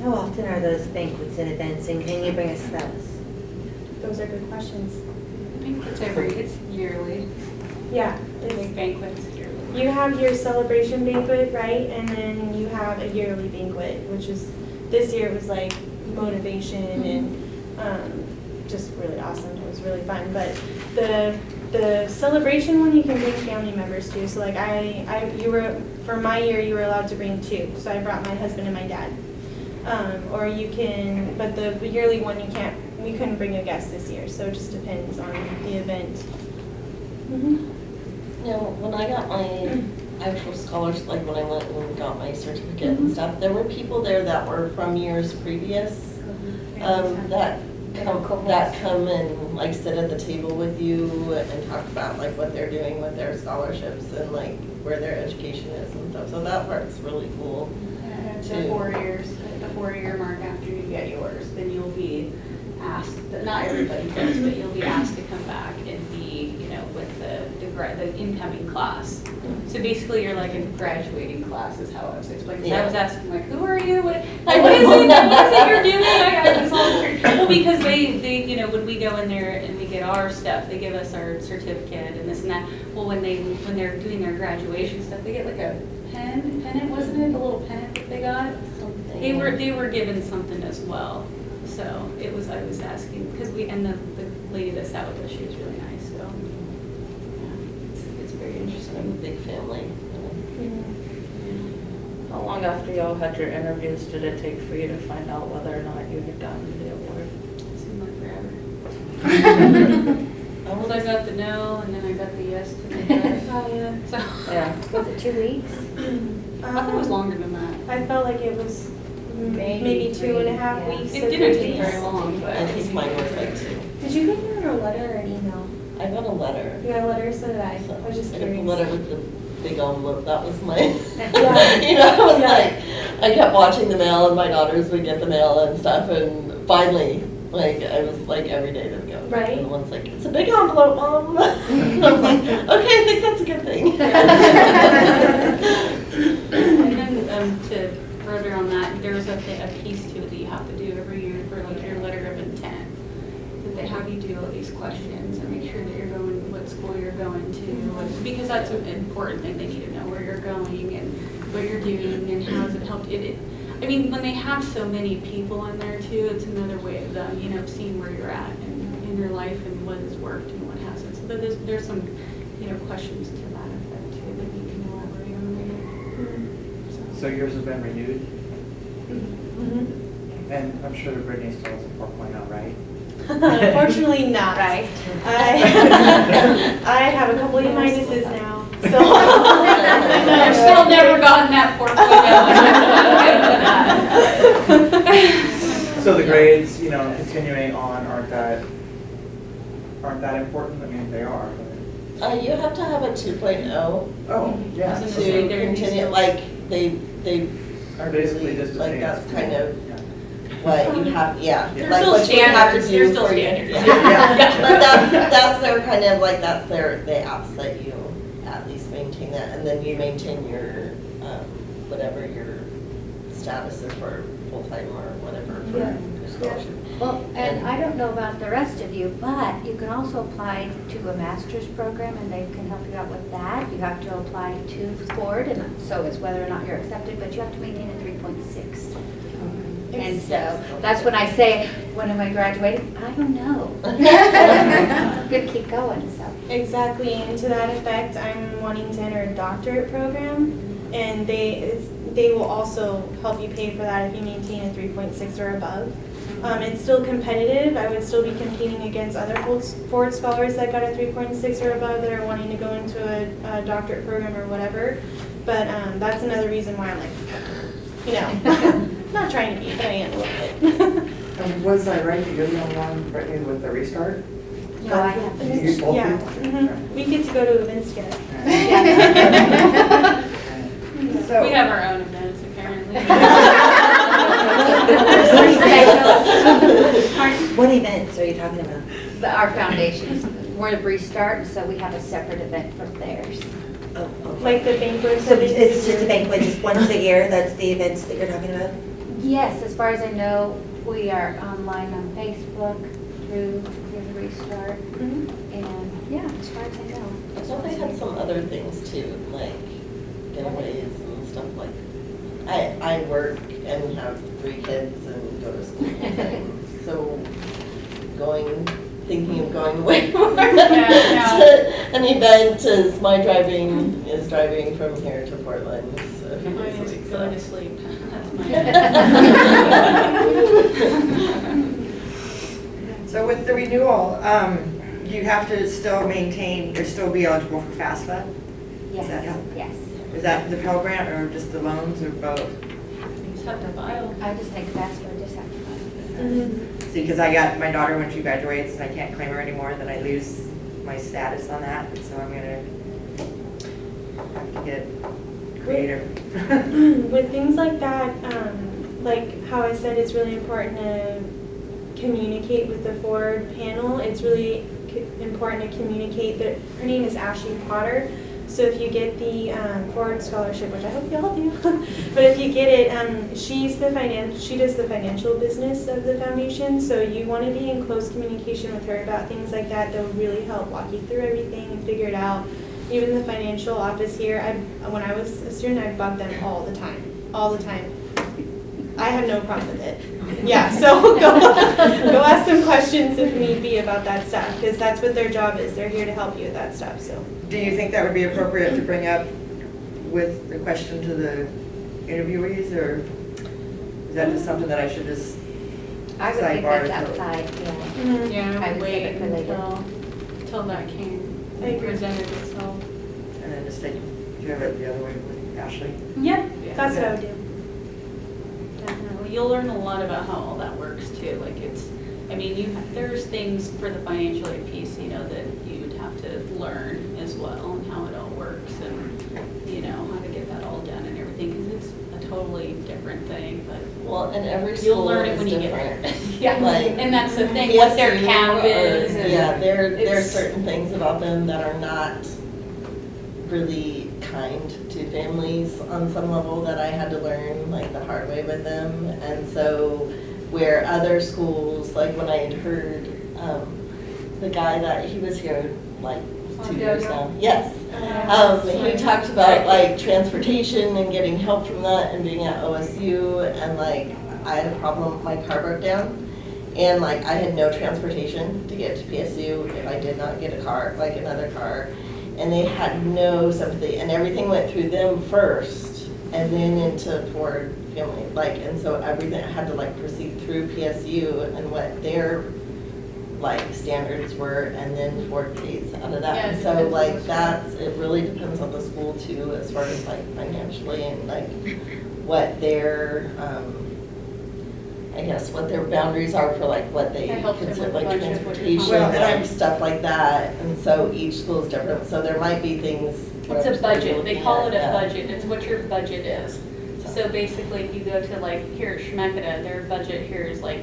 How often are those banquets and events, and can you bring a spouse? Those are good questions. I think it's yearly. Yeah. Big banquets yearly. You have your celebration banquet, right? And then you have a yearly banquet, which is, this year it was like motivation and just really awesome. It was really fun. But the celebration one you can bring family members to. So like for my year you were allowed to bring 2. So I brought my husband and my dad. Or you can, but the yearly one you can't. We couldn't bring a guest this year, so it just depends on the event. You know, when I got my actual scholarship, like when I went and got my certificate and stuff, there were people there that were from years previous that come and like sit at the table with you and talk about like what they're doing with their scholarships and like where their education is and stuff. So that part's really cool. The 4 years, at the 4-year mark after you get yours, then you'll be asked, not everybody does, but you'll be asked to come back and be, you know, with the incoming class. So basically you're like in graduating class is how I was explaining. So I was asking like, who are you? What is it you're doing? I was all curious. Well, because they, you know, when we go in there and we get our stuff, they give us our certificate and this and that. Well, when they're doing their graduation stuff, they get like a pennant, wasn't it? A little pennant that they got? Something. They were given something as well. So I was asking, because the lady that sat with us, she was really nice, so. Yeah, it's very interesting. I'm a big family. How long after y'all had your interviews did it take for you to find out whether or not you had gotten the award? It seemed like forever. I got the no, and then I got the yes to the yeah. So. Yeah. Was it 2 weeks? I thought it was longer than that. I felt like it was maybe 2.5 weeks. It didn't take very long, but. I think mine was like 2. Did you get it in a letter or an email? I got a letter. You got a letter, so did I. So I was just I got the curious. letter with the big envelope. That was my, Yeah. you know, I was Yeah. like, I kept watching the mail and my daughters would get the mail and stuff and finally, like, I was like every day to go. Right. And one's like, it's a big envelope, Mom. I was like, okay, I think that's a good thing. And then to further on that, there's a piece to it that you have to do every year for like your letter of intent. That they have you do all these questions and make sure that you're going, what school you're going to, because that's an important thing. They need to know where you're going and what you're doing and how has it helped. I mean, when they have so many people in there too, it's another way of them, you know, seeing where you're at in your life and what has worked and what hasn't. So there's some, you know, questions to that effect too that you can elaborate on later. So yours has been renewed? Mm-hmm. And I'm sure that Brittany still has a 4.0, right? Unfortunately not. Right. I have a couple of minuses now. So I've still never gotten that 4.0. So the grades, you know, continuing on aren't that important? I mean, they are. But... You have to have a 2.0 Oh, yeah. Isn't to it- they're continue, still- like, they Are basically just the like same that's as kind school. of what you have, yeah. They're Like still what you have to standards. do They're still for your- standards. Yeah. Yeah. But that's their kind of like, they ask that you at least maintain that, and then you maintain your, whatever your status is for full-time or whatever for Yeah. your scholarship. Well, and I don't know about the rest of you, but you can also apply to a master's program and they can help you out with that. You have to apply to Ford, and so it's whether or not you're accepted, but you have to maintain a 3.6. And so that's when I say, when am I graduating? I don't know. I'm gonna keep going, so. exactly, and to that effect, I'm wanting to enter a doctorate program, and they will also help you pay for that if you maintain a 3.6 or above. It's still competitive. I would still be competing against other Ford scholars that got a 3.6 or above that are wanting to go into a doctorate program or whatever. But that's another reason why I'm like, you know, not trying to be, but I am a little bit. And was I right that you're the only one, Brittany, with the restart? No, I have. You both Yeah. do? Mhm. We get to go to events together. So, We have our own events apparently. What events are you talking about? Our foundations, we're a restart, so we have a separate event from theirs. Oh, okay. Like the banquets. So it's just a banquet, just once a year, that's the events that you're talking about? Yes, as far as I know, we are online on Facebook through the restart. Mhm. And yeah, as far as I know. I thought they had some other things too, like giveaways and stuff like. I work and have 3 kids and go to school full time, so thinking of going way more Yeah, to an event as my driving is driving from here to Portland. So a few Mine days a is week, going to so. sleep. That's mine. So with the renewal, you have to still maintain, or still be eligible for FAFSA? Yes, that help? yes. Is that the Pell Grant or just the loans or both? You just have to file. I just think that's what I just have to find. See, because I got my daughter when she graduates and I can't claim her anymore, then I lose my status on that, so I'm gonna have to get creative. With things like that, like how I said, it's really important to communicate with the Ford panel. It's really important to communicate that her name is Ashley Potter. So if you get the Ford scholarship, which I hope you all do, but if you get it, she does the financial business of the foundation. So you want to be in close communication with her about things like that. That will really help walk you through everything and figure it out. Even the financial office here, when I was a student, I bugged them all the time. I had no problem with it. Yeah, so go ask some questions if need be about that stuff, because that's what their job is. They're here to help you with that stuff, so. Do you think that would be appropriate to bring up with the question to the interviewees, or is that just something that I should just I would think sidebar that's until- outside, yeah. Yeah, I I would would say wait it for later. until that came, I agree. presented itself. and then just take, do you have it the other way with Ashley? Yep, that's what I would do. Definitely. You'll learn a lot about how all that works too. Like there's things for the financial aid piece, that you would have to learn as well, and how it all works, and, how to get that all done and everything, because it's a totally different thing, but Well, and every you'll school learn it is when you get different. there. Yeah, Like, and that's the thing, what their PSU cap is. or- and Yeah, there are it's- certain things about them that are not really kind to families on some level that I had to learn like the hard way with them. And so where other schools, like when I had heard the guy that he was here like 2 years now. Yes. He talked about like transportation and getting help from that and being at OSU, and like I had a problem, my car broke down. And like I had no transportation to get to PSU if I did not get a car, like another car. And they had no sympathy, and everything went through them first and then into Ford family. Like, and so everything had to like proceed through PSU and what their like standards were, and then Ford pays out of that. Yeah, it And so depends on like the that's, it really depends on the school too, as far as like financially and like what their, I guess, what their boundaries are for like what they That helps them consider with like budget, what you're transportation talking about. Well, and and stuff like that. And so each school is different, so there might be things. It's whatever a school you're budget, they looking call at, it a yeah. budget, it's what your budget is. So basically, if you go to like, here at Chemeketa, their budget here is like,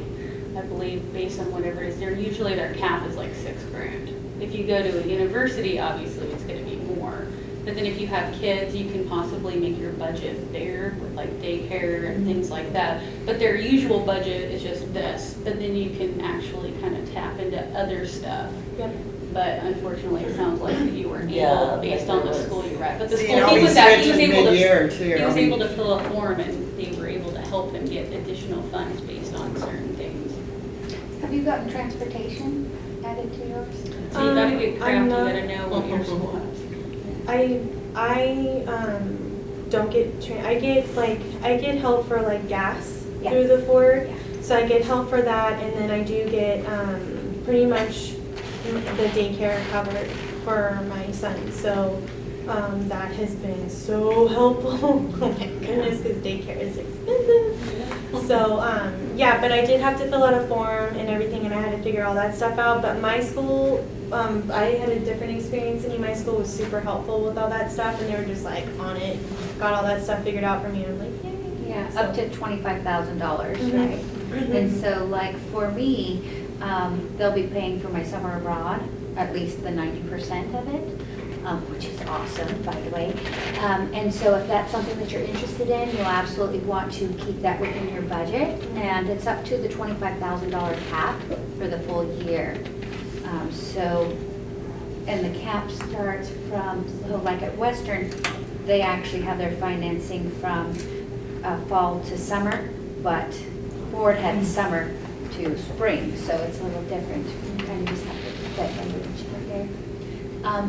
I believe, based on whatever it is, usually their cap is like $6,000. If you go to a university, obviously, it's gonna be more. But then if you have kids, you can possibly make your budget there with like daycare and things like that. But their usual budget is just this, but then you can actually kind of tap into other stuff. Yep. But unfortunately, it sounds like that you weren't Yeah, able, based like on the there school was- you're at. But the See, school and all he these was at, he was switches able mid-year, to, too, he I was mean- able to fill a form, and they were able to help him get additional funds based on certain things. Have you gotten transportation added to yours? So you gotta get crafty, I'm you not- gotta know what your school has. I don't get I get help for like gas Yeah. through the Ford. Yeah. So I get help for that, and then I do get pretty much the daycare covered for my son. So that has been so helpful. Oh my goodness, because daycare is expensive. So yeah, but I did have to fill out a form and everything, and I had to figure all that stuff out. But my school, I had a different experience than you. My school was super helpful with all that stuff, and they were just like on it, got all that stuff figured out for me. And I'm like, yay. Yeah, So- up to $25,000, Mhm. right? Mhm. And so like for me, they'll be paying for my summer abroad, at least the 90% of it, which is awesome, by the way. And so if that's something that you're interested in, you'll absolutely want to keep that within your budget. And it's up to the $25,000 cap for the full year. And the cap starts from, so like at Western, they actually have their financing from fall to summer, but Ford had summer to spring, so it's a little different. You kind of just have to put that language out there.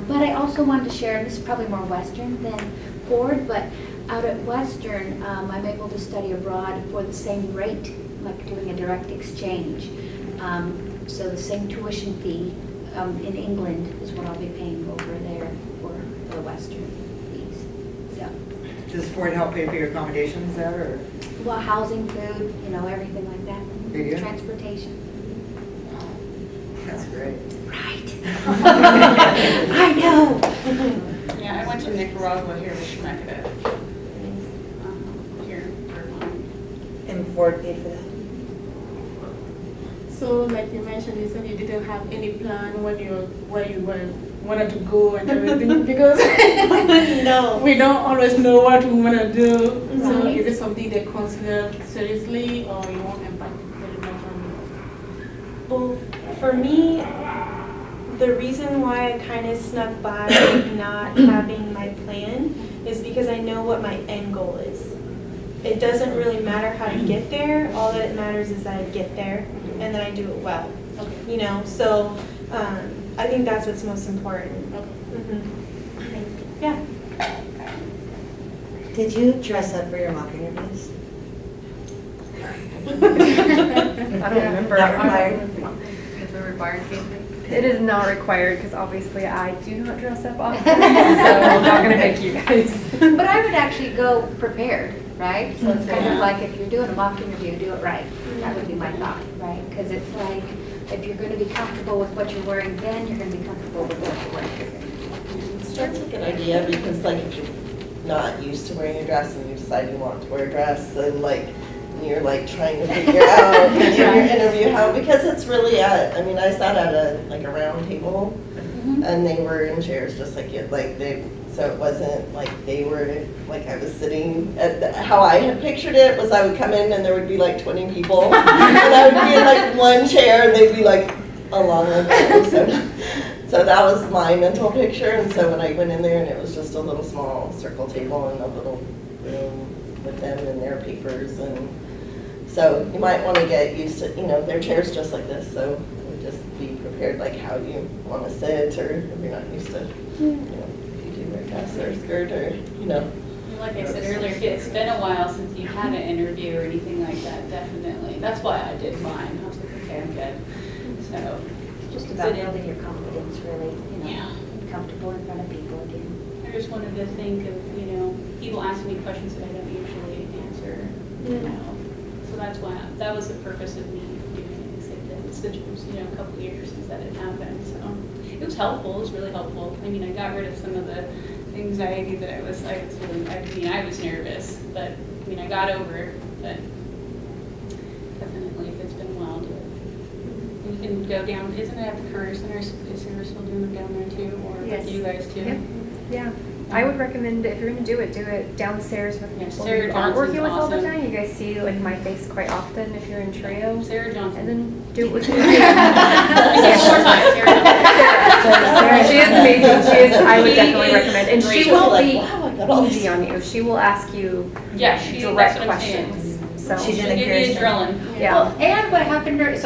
But I also wanted to share, and this is probably more Western than Ford, but out at Western, I'm able to study abroad for the same rate, like doing a direct exchange. So the same tuition fee in England is what I'll be paying over there for the Western fees. So, Does Ford help pay for your accommodations there, or? well, housing, food, everything like that. They do? Transportation. That's great. Right. I know. Yeah, I went to Nicaragua here to Chemeketa. Here for mine. And Ford paid for that? So like you mentioned, you said you didn't have any plan where you wanted to go and everything because No. we don't always know what we want to do. So Right. is it something they consider seriously or you won't impact very much on Well, for me, the reason why I kind of snuck by not having my plan is because I know what my end goal is. It doesn't really matter how to get there. All that it matters is that I get there and that I do it well. So I think that's what's most important. Mhm. Yeah. Did you dress up for your mock interviews? I don't remember. Not required. If we're required, It is not required because obviously I do not dress up often, so I'm not going to make you guys. But I would actually go prepared, right? So it's kind of like if you're doing a mock interview, do it right. That would be my thought, right? Because it's like, if you're going to be comfortable with what you're wearing, then you're going to be comfortable with what you're wearing. It starts a good idea because like if you're not used to wearing a dress and you decide you want to wear a dress, then like you're like trying to figure out in your interview how, because it's really I sat at a round table and they were in chairs just like you, so it wasn't like they were, like I was sitting how I had pictured it was I would come in and there would be like 20 people and I would be in like one chair and they'd be like along the way. So that was my mental picture, and so when I went in there and it was just a little small circle table in a little room with them and their papers, and so you might want to get used to, their chairs just like this, so just be prepared like how you want to sit, or if you're not used to, if you do wear a dress or a skirt, or, Like I said earlier, it's been a while since you've had an interview or anything like that, definitely. That's why I did mine. I was like, okay, I'm good. So, Just about building your confidence, really, Yeah. comfortable in front of people again. I just wanted to think of, people asking me questions that I don't usually answer, So that's why, that was the purpose of me doing it, since it was, a couple of years since that had happened, so. It was helpful, it was really helpful. I mean, I got rid of some of the anxiety that I was nervous, but, I got over it, but definitely, if it's been a while, do it. You can go down, isn't it at the Career Center, is Sarah still doing them down there too, or Yes. you guys too? Yep. Yeah. I would recommend, if you're going to do it downstairs with Yeah, people Sarah you aren't Johnson's working with all the awesome. time. You guys see my face quite often if you're in trio. Sarah Johnson. And then do it with you. Say it 4 times, Sarah. She is amazing. She is, I would definitely recommend. And great. she won't Like, be wow, I got all easy on you. She will ask you Yeah, direct that's what I'm saying. questions. So She's She'll in the give Career you a Center. drilling. yeah. Well, and what happened during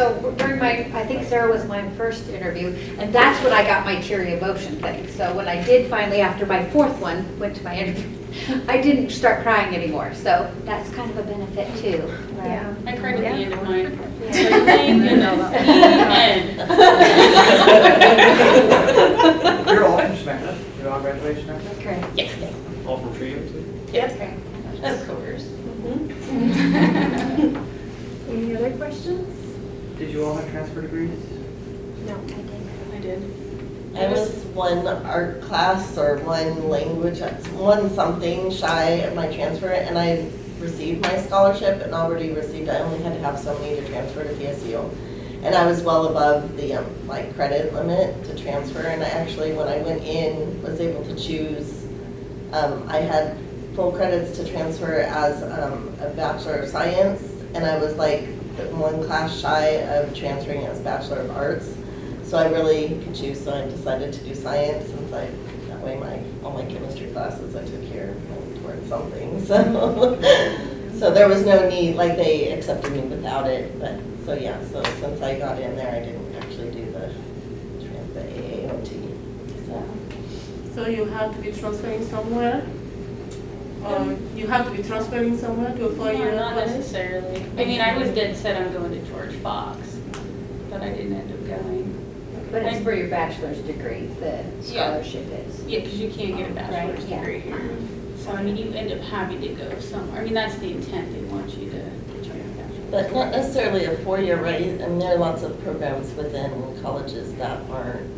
my, I think Sarah was my first interview, and that's when I got my teary emotion thing. So when I did finally, after my 4th one, went to my interview, I didn't start crying anymore. So that's kind of a benefit too. Right? Yeah. I cried at the end of mine. Yeah. Thank goodness. The end. You're all from Chemeketa? You're all graduation after? Correct. Yes, All from Trio too? Okay. of course. Any other questions? Did you all have transfer degrees? No, I didn't. I did. I was one art class or one language, one something shy of my transfer, and I received my scholarship and already received, I only had to have so many to transfer to PSU. And I was well above the credit limit to transfer, and I actually, when I went in, was able to choose, I had full credits to transfer as a Bachelor of Science, and I was like one class shy of transferring as Bachelor of Arts. So I really could choose, so I decided to do science, since that way all my chemistry classes I took here went towards something. So there was no need, like they accepted me without it, but So yeah, so since I got in there, I didn't actually do the AAOT. So you have to be transferring somewhere? Or you have to be transferring somewhere to a four-year Not college? necessarily. I mean, I was dead set on going to George Fox, but I didn't end up going. But it's for your bachelor's degree, the scholarship is. Yeah, because you can't get a bachelor's Right, yeah. degree here. So, I mean, you end up having to go somewhere. I mean, that's the intent. They want you to get your bachelor's. But not necessarily a four-year, right? And there are lots of programs within colleges that aren't,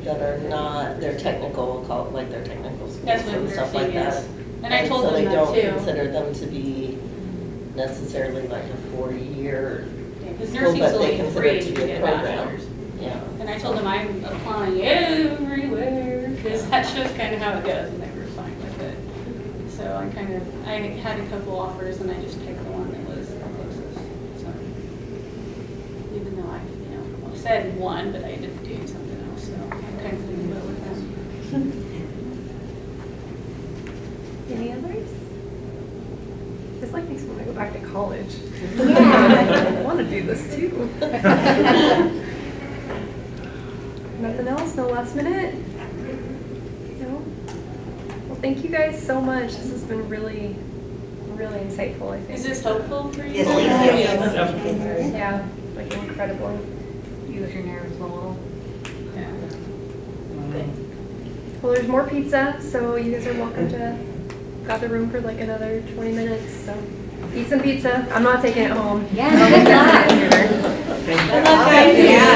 that are not, they're technical, like they're technical schools That's what and stuff like nursing that. is. And I told them that So they don't too. consider them to be necessarily like a four-year Because school, nursing's but they only consider free it if to you be a get a program. bachelor's. Yeah. And I told them I'm applying everywhere, because that's just kind of how it goes, and they were fine with it. So I had a couple offers, and I just picked the one that was the closest, so. Even though I said one, but I ended up doing something else, so I'm kind of in the middle with them. Any others? This like makes me want to go back to college. Yeah. I want to do this too. Nothing else? No last minute? No? Well, thank you guys so much. This has been really, really insightful, I think. Is this helpful for you? Yes, thank you. Yeah, like incredible. You with your nerves a little. Yeah. Well, there's more pizza, so you guys are welcome to, got the room for like another 20 minutes, so eat some pizza. I'm not taking it home. Yeah, I don't good think that's luck. it either. Thank you. Okay. Yeah.